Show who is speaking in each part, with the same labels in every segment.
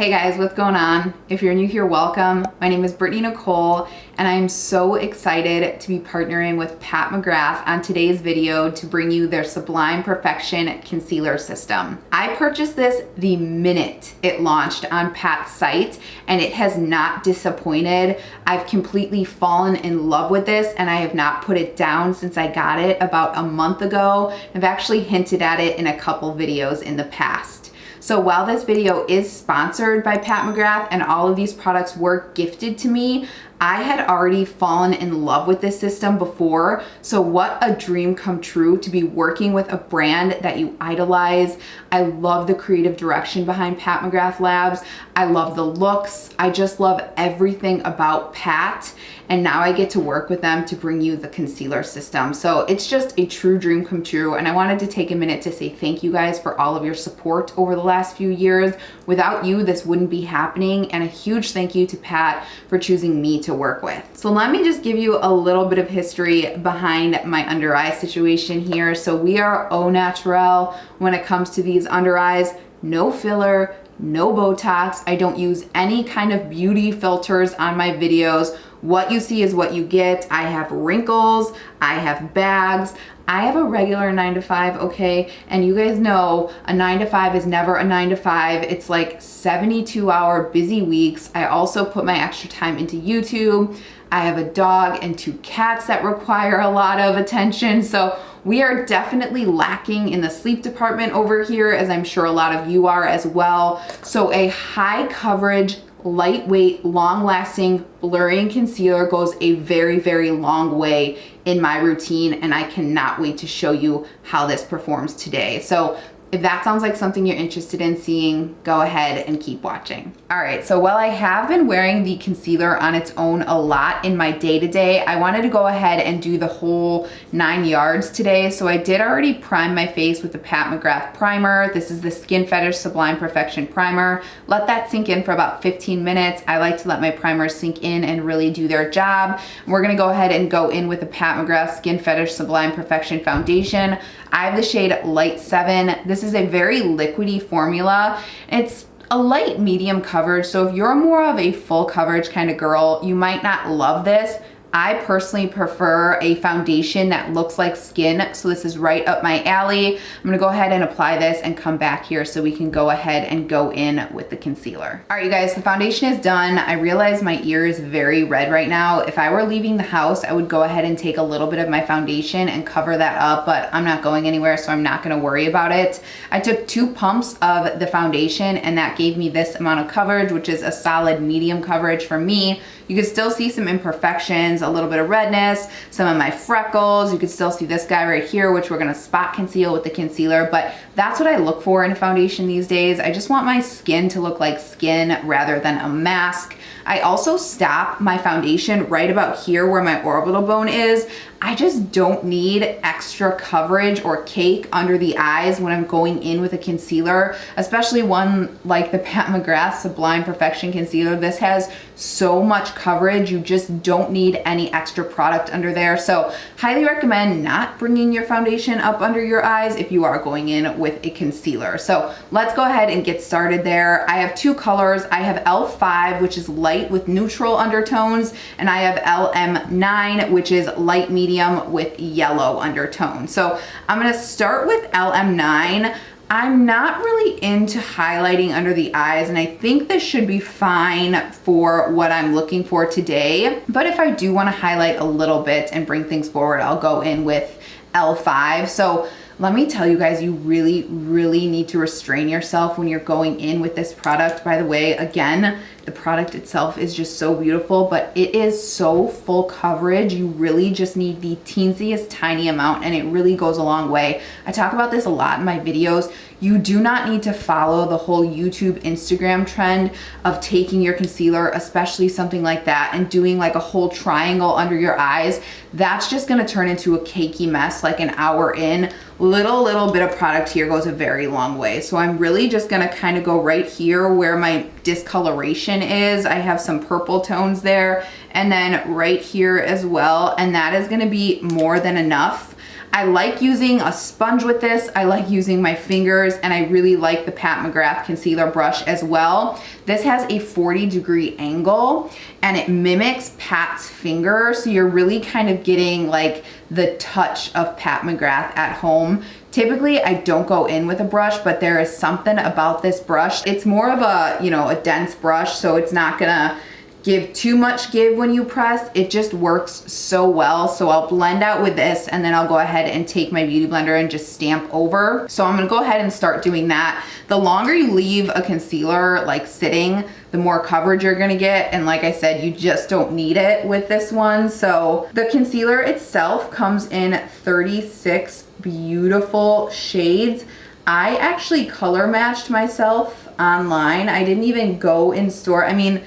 Speaker 1: Hey guys, what's going on? If you're new here, welcome. My name is BrittanyNichole, and I'm so excited to be partnering with Pat McGrath on today's video to bring you their Sublime Perfection Concealer System. I purchased this the minute it launched on Pat's site, and it has not disappointed. I've completely fallen in love with this, and I have not put it down since I got it about a month ago. I've actually hinted at it in a couple videos in the past. So while this video is sponsored by Pat McGrath and all of these products were gifted to me, I had already fallen in love with this system before. So what a dream come true to be working with a brand that you idolize. I love the creative direction behind Pat McGrath Labs. I love the looks. I just love everything about Pat. And now I get to work with them to bring you the concealer system. So it's just a true dream come true. And I wanted to take a minute to say thank you guys for all of your support over the last few years. Without you, this wouldn't be happening. And a huge thank you to Pat for choosing me to work with. So let me just give you a little bit of history behind my under eye situation here. So we are au naturel when it comes to these under eyes. No filler, no Botox. I don't use any kind of beauty filters on my videos. What you see is what you get. I have wrinkles, I have bags, I have a regular 9 to 5, okay? And you guys know a 9 to 5 is never a 9 to 5. It's like 72-hour busy weeks. I also put my extra time into YouTube. I have a dog and 2 cats that require a lot of attention. So we are definitely lacking in the sleep department over here, as I'm sure a lot of you are as well. So a high coverage, lightweight, long-lasting blurring concealer goes a very, very long way in my routine, and I cannot wait to show you how this performs today. So if that sounds like something you're interested in seeing, go ahead and keep watching. All right, so while I have been wearing the concealer on its own a lot in my day-to-day, I wanted to go ahead and do the whole 9 yards today. So I did already prime my face with the Pat McGrath primer. This is the Skin Fetish Sublime Perfection Primer. Let that sink in for about 15 minutes. I like to let my primers sink in and really do their job. We're gonna go ahead and go in with the Pat McGrath Skin Fetish Sublime Perfection Foundation. I have the shade Light 7. This is a very liquidy formula. It's a light medium coverage, so if you're more of a full coverage kind of girl, you might not love this. I personally prefer a foundation that looks like skin, so this is right up my alley. I'm gonna go ahead and apply this and come back here so we can go ahead and go in with the concealer. All right, you guys, the foundation is done. I realize my ear is very red right now. If I were leaving the house, I would go ahead and take a little bit of my foundation and cover that up, but I'm not going anywhere, so I'm not gonna worry about it. I took 2 pumps of the foundation, and that gave me this amount of coverage, which is a solid medium coverage for me. You can still see some imperfections, a little bit of redness, some of my freckles. You can still see this guy right here, which we're gonna spot conceal with the concealer, but that's what I look for in a foundation these days. I just want my skin to look like skin rather than a mask. I also stop my foundation right about here where my orbital bone is. I just don't need extra coverage or cake under the eyes when I'm going in with a concealer, especially one like the Pat McGrath Sublime Perfection Concealer. This has so much coverage, you just don't need any extra product under there. So highly recommend not bringing your foundation up under your eyes if you are going in with a concealer. So let's go ahead and get started there. I have 2 colors. I have L5, which is light with neutral undertones, and I have LM9, which is light medium with yellow undertones. So I'm gonna start with LM9. I'm not really into highlighting under the eyes, and I think this should be fine for what I'm looking for today. But if I do want to highlight a little bit and bring things forward, I'll go in with L5. So let me tell you guys, you really, really need to restrain yourself when you're going in with this product. By the way, again, the product itself is just so beautiful, but it is so full coverage. You really just need the teensiest tiny amount, and it really goes a long way. I talk about this a lot in my videos. You do not need to follow the whole YouTube, Instagram trend of taking your concealer, especially something like that, and doing like a whole triangle under your eyes. That's just gonna turn into a cakey mess like an hour in. Little bit of product here goes a very long way. So I'm really just gonna kind of go right here where my discoloration is. I have some purple tones there, and then right here as well, and that is gonna be more than enough. I like using a sponge with this. I like using my fingers, and I really like the Pat McGrath concealer brush as well. This has a 40-degree angle and it mimics Pat's finger, so you're really kind of getting like the touch of Pat McGrath at home. Typically, I don't go in with a brush, but there is something about this brush. It's more of a, you know, a dense brush, so it's not gonna give too much give when you press. It just works so well. So I'll blend out with this, and then I'll go ahead and take my beauty blender and just stamp over. So I'm gonna go ahead and start doing that. The longer you leave a concealer like sitting, the more coverage you're gonna get. And like I said, you just don't need it with this one. So the concealer itself comes in 36 beautiful shades. I actually color matched myself online. I didn't even go in store. I mean,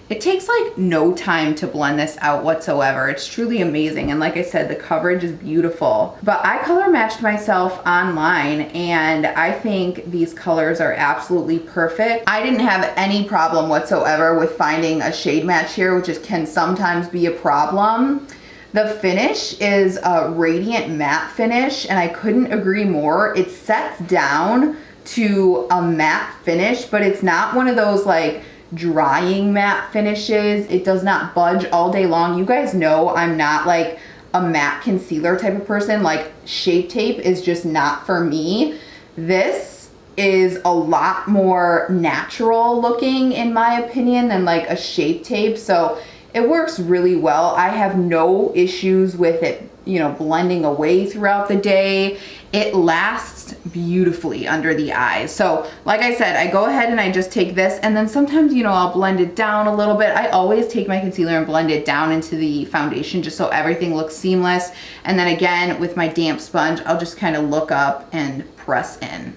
Speaker 1: it takes like no time to blend this out whatsoever. It's truly amazing. And like I said, the coverage is beautiful. But I color matched myself online, and I think these colors are absolutely perfect. I didn't have any problem whatsoever with finding a shade match here, which can sometimes be a problem. The finish is a radiant matte finish, and I couldn't agree more. It sets down to a matte finish, but it's not one of those like drying matte finishes. It does not budge all day long. You guys know I'm not like a matte concealer type of person. Like, Shape Tape is just not for me. This is a lot more natural looking in my opinion than like a Shape Tape, so it works really well. I have no issues with it, you know, blending away throughout the day. It lasts beautifully under the eyes. So like I said, I go ahead and I just take this, and then sometimes, you know, I'll blend it down a little bit. I always take my concealer and blend it down into the foundation just so everything looks seamless. And then again, with my damp sponge, I'll just kind of look up and press in.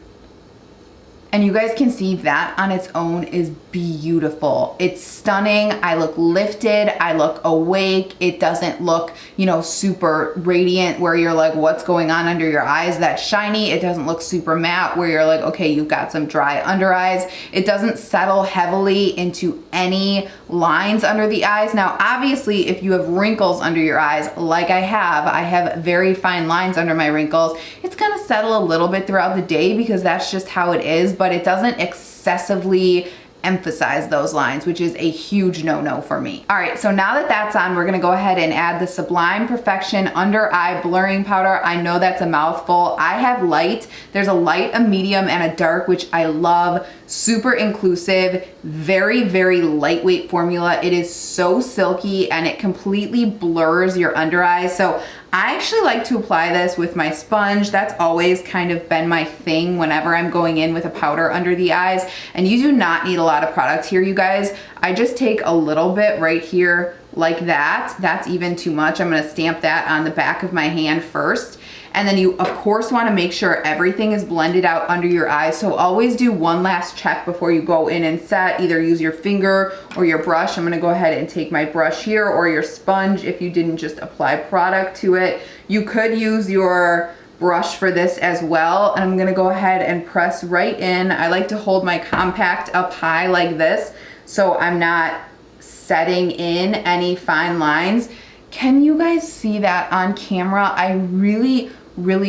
Speaker 1: And you guys can see that on its own is beautiful. It's stunning. I look lifted. I look awake. It doesn't look, you know, super radiant where you're like, what's going on under your eyes? That's shiny. It doesn't look super matte where you're like, okay, you've got some dry under eyes. It doesn't settle heavily into any lines under the eyes. Now, obviously, if you have wrinkles under your eyes, like I have very fine lines under my wrinkles, it's gonna settle a little bit throughout the day because that's just how it is, but it doesn't excessively emphasize those lines, which is a huge no-no for me. All right, so now that that's on, we're gonna go ahead and add the Sublime Perfection Under Eye Blurring Powder. I know that's a mouthful. I have light. There's a light, a medium, and a dark, which I love. Super inclusive, very, very lightweight formula. It is so silky and it completely blurs your under eyes. So I actually like to apply this with my sponge. That's always kind of been my thing whenever I'm going in with a powder under the eyes. And you do not need a lot of product here, you guys. I just take a little bit right here like that. That's even too much. I'm gonna stamp that on the back of my hand first. And then you, of course, want to make sure everything is blended out under your eyes. So always do one last check before you go in and set. Either use your finger or your brush. I'm going to go ahead and take my brush here, or your sponge if you didn't just apply product to it. You could use your brush for this as well. And I'm going to go ahead and press right in. I like to hold my compact up high like this, so I'm not setting in any fine lines. Can you guys see that on camera? I really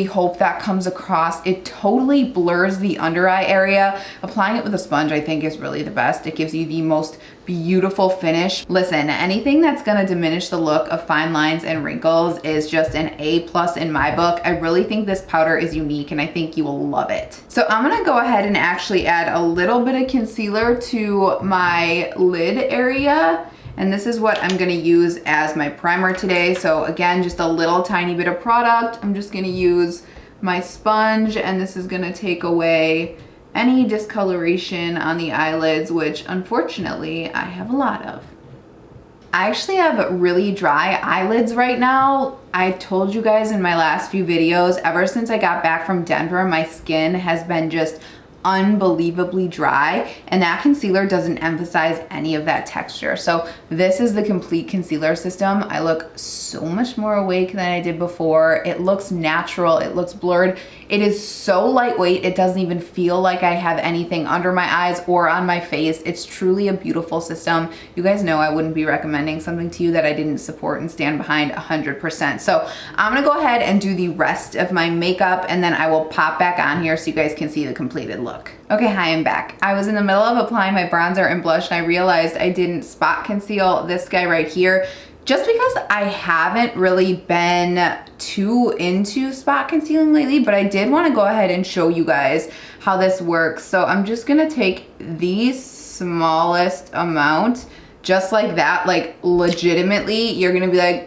Speaker 1: hope that comes across. It totally blurs the under eye area. Applying it with a sponge, I think, is really the best. It gives you the most beautiful finish. Listen, anything that's gonna diminish the look of fine lines and wrinkles is just an A+ in my book. I really think this powder is unique, and I think you will love it. So I'm gonna go ahead and actually add a little bit of concealer to my lid area. And this is what I'm gonna use as my primer today. So again, just a little tiny bit of product. I'm just gonna use my sponge, and this is gonna take away any discoloration on the eyelids, which unfortunately I have a lot of. I actually have really dry eyelids right now. I told you guys in my last few videos, ever since I got back from Denver, my skin has been just unbelievably dry, and that concealer doesn't emphasize any of that texture. So this is the complete concealer system. I look so much more awake than I did before. It looks natural, it looks blurred. It is so lightweight, it doesn't even feel like I have anything under my eyes or on my face. It's truly a beautiful system. You guys know I wouldn't be recommending something to you that I didn't support and stand behind 100%. So I'm gonna go ahead and do the rest of my makeup, and then I will pop back on here so you guys can see the completed look. Okay, hi, I'm back. I was in the middle of applying my bronzer and blush, and I realized I didn't spot conceal this guy right here. Just because I haven't really been too into spot concealing lately, but I did want to go ahead and show you guys how this works. So I'm just gonna take the smallest amount, just like that. Like legitimately, you're gonna be like,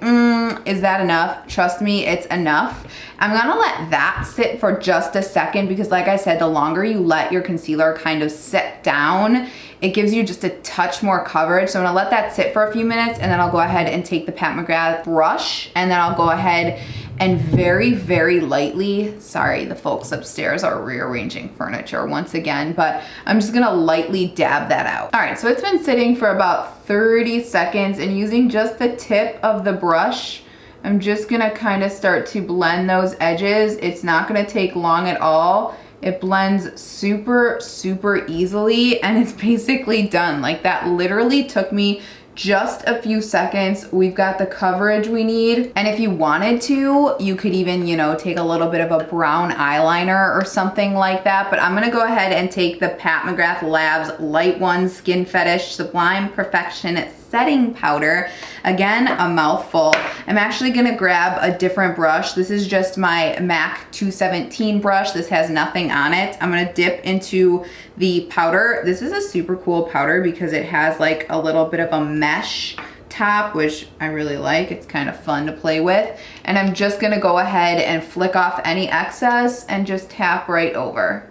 Speaker 1: is that enough? Trust me, it's enough. I'm gonna let that sit for just a second because like I said, the longer you let your concealer kind of sit down, it gives you just a touch more coverage. So I'm gonna let that sit for a few minutes, and then I'll go ahead and take the Pat McGrath brush, and then I'll go ahead and very, very lightly, sorry, the folks upstairs are rearranging furniture once again, but I'm just gonna lightly dab that out. All right, so it's been sitting for about 30 seconds, and using just the tip of the brush, I'm just gonna kind of start to blend those edges. It's not gonna take long at all. It blends super, super easily, and it's basically done. Like that literally took me just a few seconds. We've got the coverage we need. And if you wanted to, you could even, you know, take a little bit of a brown eyeliner or something like that. But I'm gonna go ahead and take the Pat McGrath Labs Light One Skin Fetish Sublime Perfection Setting Powder. Again, a mouthful. I'm actually gonna grab a different brush. This is just my MAC 217 brush. This has nothing on it. I'm gonna dip into the powder. This is a super cool powder because it has like a little bit of a mesh top, which I really like. It's kind of fun to play with. And I'm just gonna go ahead and flick off any excess and just tap right over.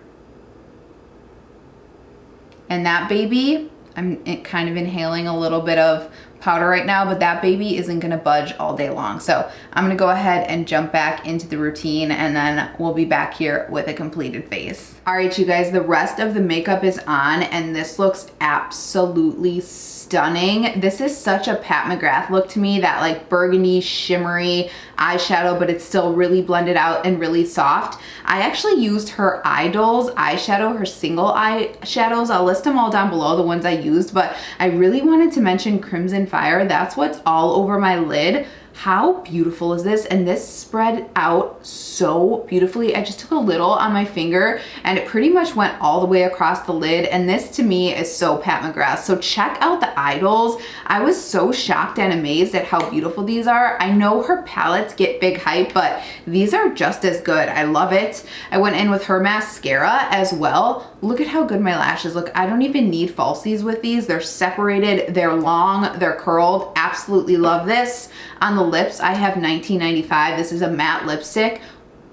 Speaker 1: And that baby, I'm kind of inhaling a little bit of powder right now, but that baby isn't gonna budge all day long. So I'm gonna go ahead and jump back into the routine, and then we'll be back here with a completed face. All right, you guys, the rest of the makeup is on, and this looks absolutely stunning. This is such a Pat McGrath look to me, that like burgundy, shimmery eyeshadow, but it's still really blended out and really soft. I actually used her Idols eyeshadow, her single eyeshadows. I'll list them all down below, the ones I used, but I really wanted to mention Crimson Fire. That's what's all over my lid. How beautiful is this? And this spread out so beautifully. I just took a little on my finger and it pretty much went all the way across the lid. And this to me is so Pat McGrath. So check out the Idols. I was so shocked and amazed at how beautiful these are. I know her palettes get big hype, but these are just as good. I love it. I went in with her mascara as well. Look at how good my lashes look. I don't even need falsies with these. They're separated, they're long, they're curled. Absolutely love this. On the lips, I have 1995. This is a matte lipstick.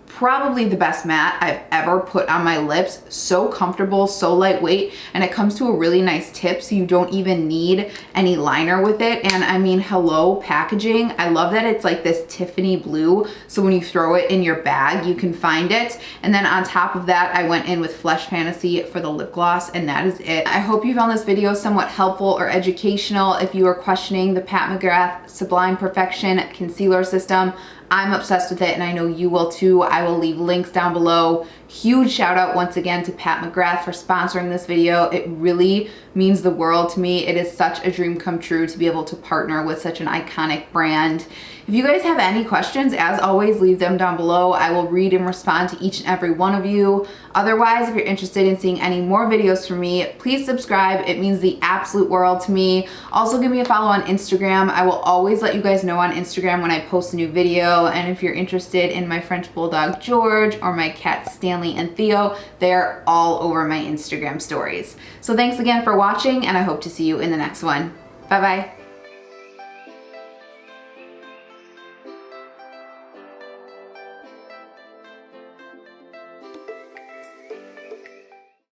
Speaker 1: Probably the best matte I've ever put on my lips. So comfortable, so lightweight, and it comes to a really nice tip, so you don't even need any liner with it. And I mean, hello, packaging. I love that it's like this Tiffany blue, so when you throw it in your bag, you can find it. And then on top of that, I went in with Flesh Fantasy for the lip gloss, and that is it. I hope you found this video somewhat helpful or educational. If you are questioning the Pat McGrath Sublime Perfection Concealer System, I'm obsessed with it, and I know you will too. I will leave links down below. Huge shout out once again to Pat McGrath for sponsoring this video. It really means the world to me. It is such a dream come true to be able to partner with such an iconic brand. If you guys have any questions, as always, leave them down below. I will read and respond to each and every one of you. Otherwise, if you're interested in seeing any more videos from me, please subscribe. It means the absolute world to me. Also, give me a follow on Instagram. I will always let you guys know on Instagram when I post a new video. And if you're interested in my French Bulldog George or my cats Stanley and Theo, they're all over my Instagram stories. So thanks again for watching, and I hope to see you in the next one. Bye-bye.